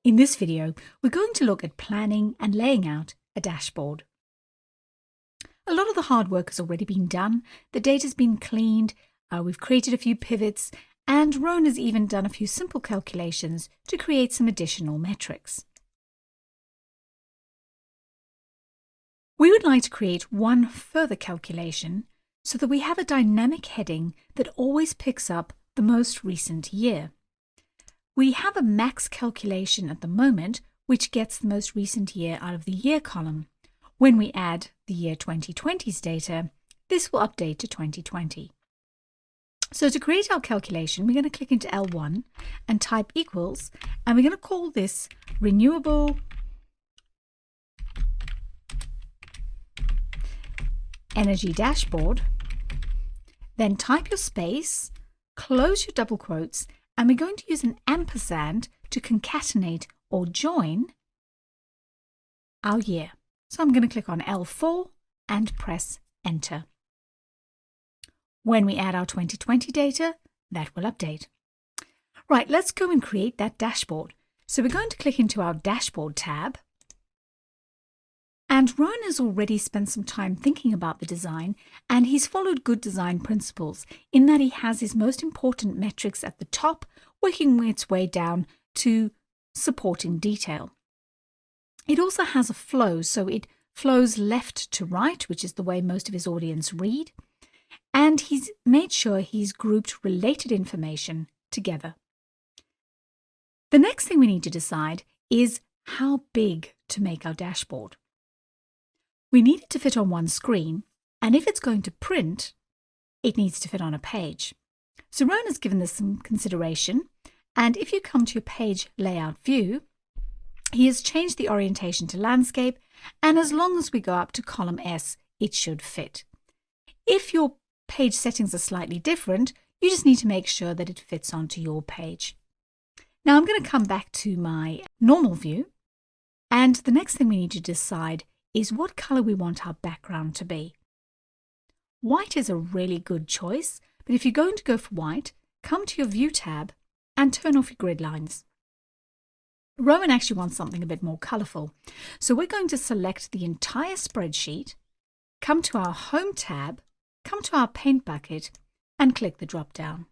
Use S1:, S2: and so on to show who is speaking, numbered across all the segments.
S1: In this video, we're going to look at planning and laying out a dashboard. A lot of the hard work has already been done. The data's been cleaned, we've created a few pivots, and Rowan has even done a few simple calculations to create some additional metrics. We would like to create one further calculation so that we have a dynamic heading that always picks up the most recent year. We have a max calculation at the moment, which gets the most recent year out of the year column. When we add the year 2020's data, this will update to 2020. So to create our calculation, we're going to click into L1 and type equals, and we're going to call this renewable energy dashboard. Then type your space, close your double quotes, and we're going to use an ampersand to concatenate or join our year. So I'm going to click on L4 and press enter. When we add our 2020 data, that will update. Right, let's go and create that dashboard. So we're going to click into our dashboard tab. And Rowan has already spent some time thinking about the design, and he's followed good design principles in that he has his most important metrics at the top, working its way down to supporting detail. It also has a flow, so it flows left to right, which is the way most of his audience read, and he's made sure he's grouped related information together. The next thing we need to decide is how big to make our dashboard. We need it to fit on one screen, and if it's going to print, it needs to fit on a page. So Rowan has given this some consideration, and if you come to your page layout view, he has changed the orientation to landscape, and as long as we go up to column S, it should fit. If your page settings are slightly different, you just need to make sure that it fits onto your page. Now I'm going to come back to my normal view, and the next thing we need to decide is what color we want our background to be. White is a really good choice, but if you're going to go for white, come to your View tab and turn off your grid lines. Rowan actually wants something a bit more colorful, so we're going to select the entire spreadsheet, come to our Home tab, come to our Paint bucket, and click the drop down.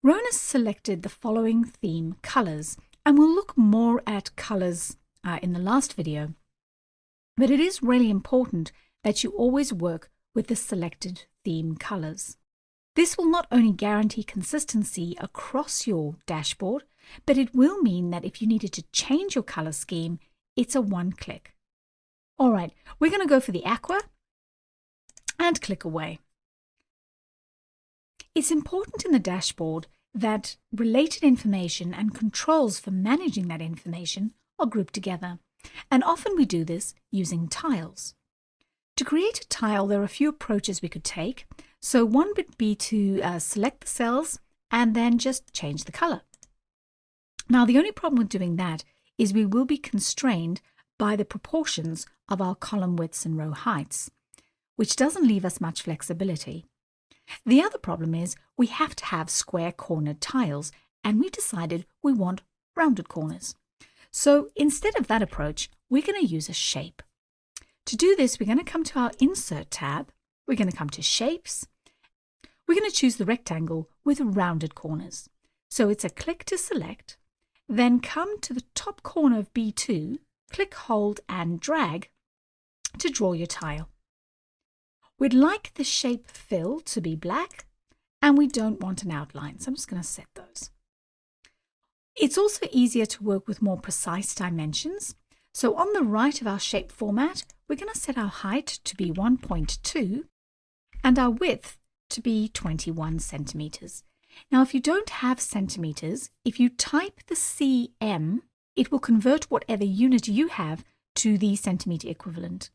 S1: Rowan has selected the following theme colors, and we'll look more at colors in the last video. But it is really important that you always work with the selected theme colors. This will not only guarantee consistency across your dashboard, but it will mean that if you needed to change your color scheme, it's a one click. All right, we're going to go for the aqua and click away. It's important in the dashboard that related information and controls for managing that information are grouped together. And often we do this using tiles. To create a tile, there are a few approaches we could take. So one would be to select the cells and then just change the color. Now, the only problem with doing that is we will be constrained by the proportions of our column widths and row heights, which doesn't leave us much flexibility. The other problem is we have to have square cornered tiles, and we've decided we want rounded corners. So instead of that approach, we're going to use a shape. To do this, we're going to come to our Insert tab, we're going to come to Shapes, we're going to choose the rectangle with rounded corners. So it's a click to select, then come to the top corner of B2, click, hold and drag to draw your tile. We'd like the shape fill to be black, and we don't want an outline, so I'm just going to set those. It's also easier to work with more precise dimensions. So on the right of our shape format, we're going to set our height to be 1.2 and our width to be 21 centimeters. Now, if you don't have centimeters, if you type the cm, it will convert whatever unit you have to the centimeter equivalent.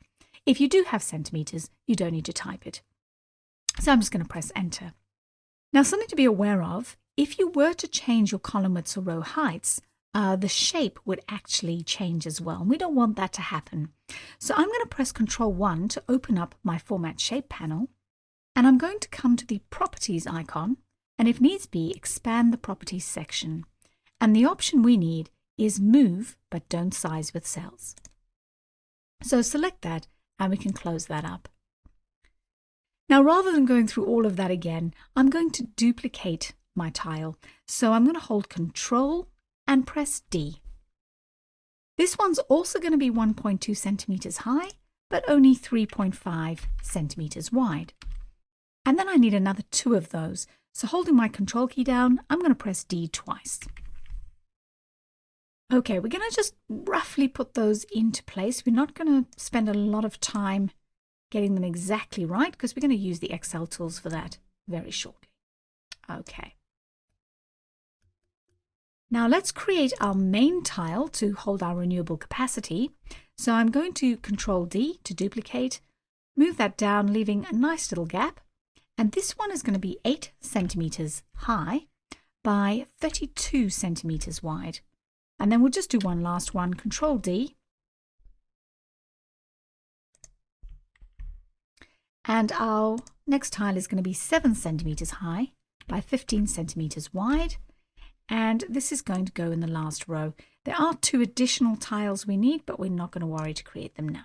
S1: If you do have centimeters, you don't need to type it. So I'm just going to press enter. Now, something to be aware of, if you were to change your column widths or row heights, the shape would actually change as well. And we don't want that to happen. So I'm going to press Ctrl 1 to open up my Format Shape panel. And I'm going to come to the Properties icon, and if needs be, expand the Properties section. And the option we need is move, but don't size with cells. So select that and we can close that up. Now, rather than going through all of that again, I'm going to duplicate my tile. So I'm going to hold Control and press D. This one's also going to be 1.2 centimeters high, but only 3.5 centimeters wide. And then I need another 2 of those. So holding my Control key down, I'm going to press D twice. Okay, we're going to just roughly put those into place. We're not going to spend a lot of time getting them exactly right because we're going to use the Excel tools for that very shortly. Okay. Now let's create our main tile to hold our renewable capacity. So I'm going to Control D to duplicate, move that down, leaving a nice little gap. And this one is going to be 8 centimeters high by 32 centimeters wide. And then we'll just do one last one, Control D. And our next tile is going to be 7 centimeters high by 15 centimeters wide. And this is going to go in the last row. There are 2 additional tiles we need, but we're not going to worry to create them now.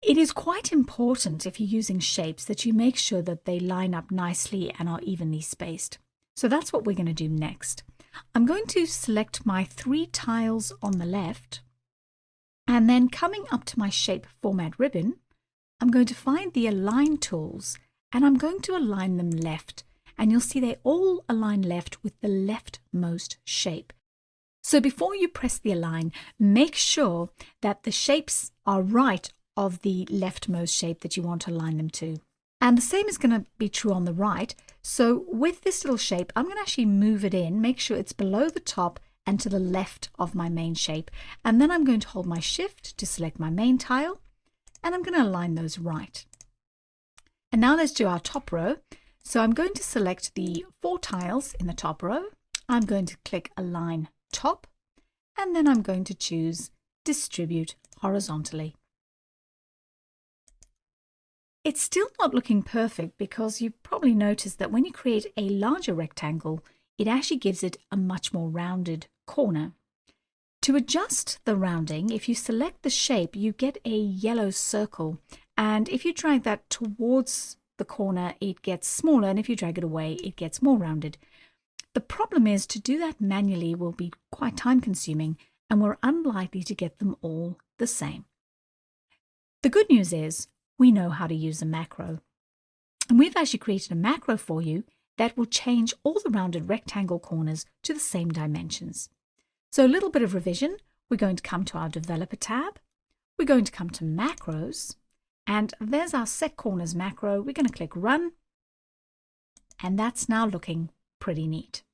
S1: It is quite important if you're using shapes that you make sure that they line up nicely and are evenly spaced. So that's what we're going to do next. I'm going to select my 3 tiles on the left, and then coming up to my Shape Format ribbon, I'm going to find the Align tools, and I'm going to align them left. And you'll see they all align left with the leftmost shape. So before you press the Align, make sure that the shapes are right of the leftmost shape that you want to align them to. And the same is going to be true on the right. So with this little shape, I'm going to actually move it in, make sure it's below the top and to the left of my main shape. And then I'm going to hold my Shift to select my main tile, and I'm going to align those right. And now let's do our top row. So I'm going to select the 4 tiles in the top row. I'm going to click Align Top, and then I'm going to choose Distribute Horizontally. It's still not looking perfect because you've probably noticed that when you create a larger rectangle, it actually gives it a much more rounded corner. To adjust the rounding, if you select the shape, you get a yellow circle, and if you drag that towards the corner, it gets smaller, and if you drag it away, it gets more rounded. The problem is to do that manually will be quite time consuming, and we're unlikely to get them all the same. The good news is we know how to use a macro, and we've actually created a macro for you that will change all the rounded rectangle corners to the same dimensions. So a little bit of revision. We're going to come to our Developer tab. We're going to come to Macros. And there's our Set Corners macro. We're going to click Run. And that's now looking pretty neat.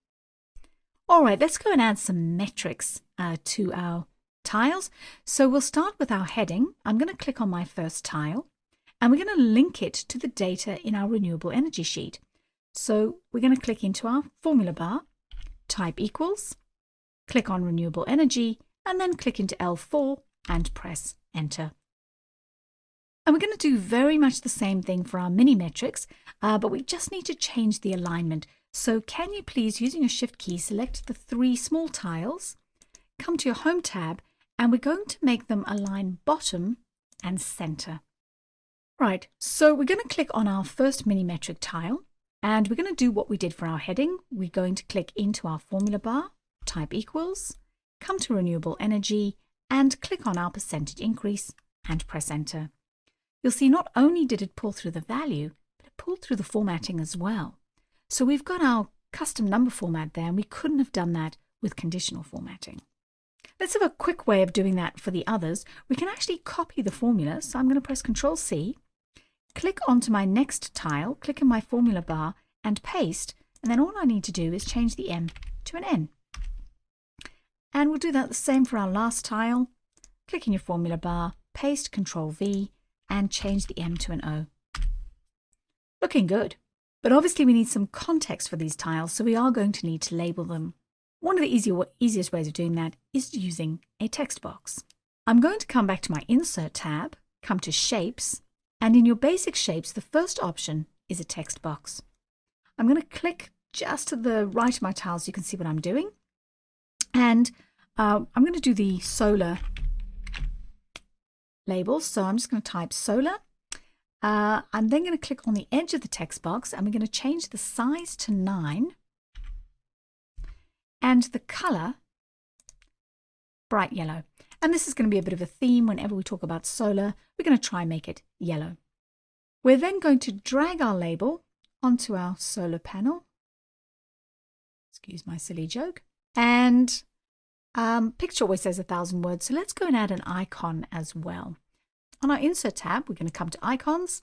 S1: All right, let's go and add some metrics to our tiles. So we'll start with our heading. I'm going to click on my first tile, and we're going to link it to the data in our renewable energy sheet. So we're going to click into our formula bar, type equals, click on renewable energy, and then click into L4 and press Enter. And we're going to do very much the same thing for our mini metrics, but we just need to change the alignment. So can you please, using your Shift key, select the 3 small tiles, come to your Home tab, and we're going to make them align bottom and center. Right, so we're going to click on our first mini metric tile, and we're going to do what we did for our heading. We're going to click into our formula bar, type equals, come to renewable energy, and click on our percentage increase and press Enter. You'll see not only did it pull through the value, but it pulled through the formatting as well. So we've got our custom number format there, and we couldn't have done that with conditional formatting. Let's have a quick way of doing that for the others. We can actually copy the formula. So I'm going to press Control C, click onto my next tile, click in my formula bar and paste. And then all I need to do is change the M to an N. And we'll do that the same for our last tile. Click in your formula bar, paste, Control V, and change the M to an O. Looking good. But obviously we need some context for these tiles, so we are going to need to label them. One of the easiest ways of doing that is using a text box. I'm going to come back to my Insert tab, come to Shapes, and in your basic shapes, the first option is a text box. I'm going to click just to the right of my tile so you can see what I'm doing. And I'm going to do the solar labels. So I'm just going to type solar. I'm then going to click on the edge of the text box and we're going to change the size to 9 and the color bright yellow. And this is going to be a bit of a theme whenever we talk about solar. We're going to try and make it yellow. We're then going to drag our label onto our solar panel. Excuse my silly joke. And picture always says 1,000 words. So let's go and add an icon as well. On our Insert tab, we're going to come to Icons.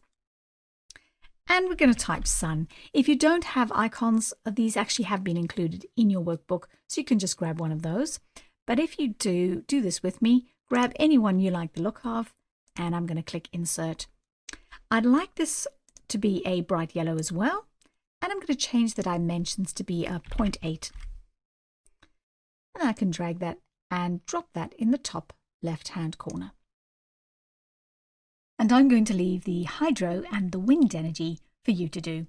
S1: And we're going to type sun. If you don't have icons, these actually have been included in your workbook. So you can just grab one of those. But if you do this with me, grab any one you like the look of. And I'm going to click Insert. I'd like this to be a bright yellow as well. And I'm going to change the dimensions to be a 0.8. And I can drag that and drop that in the top left-hand corner. And I'm going to leave the hydro and the wind energy for you to do.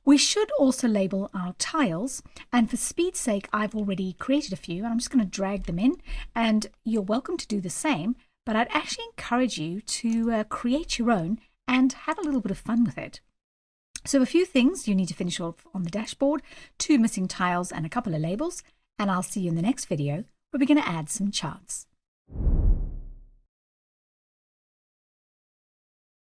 S1: We should also label our tiles, and for speed's sake, I've already created a few, and I'm just going to drag them in, and you're welcome to do the same, but I'd actually encourage you to create your own and have a little bit of fun with it. So a few things you need to finish off on the dashboard, 2 missing tiles and a couple of labels, and I'll see you in the next video where we're going to add some charts.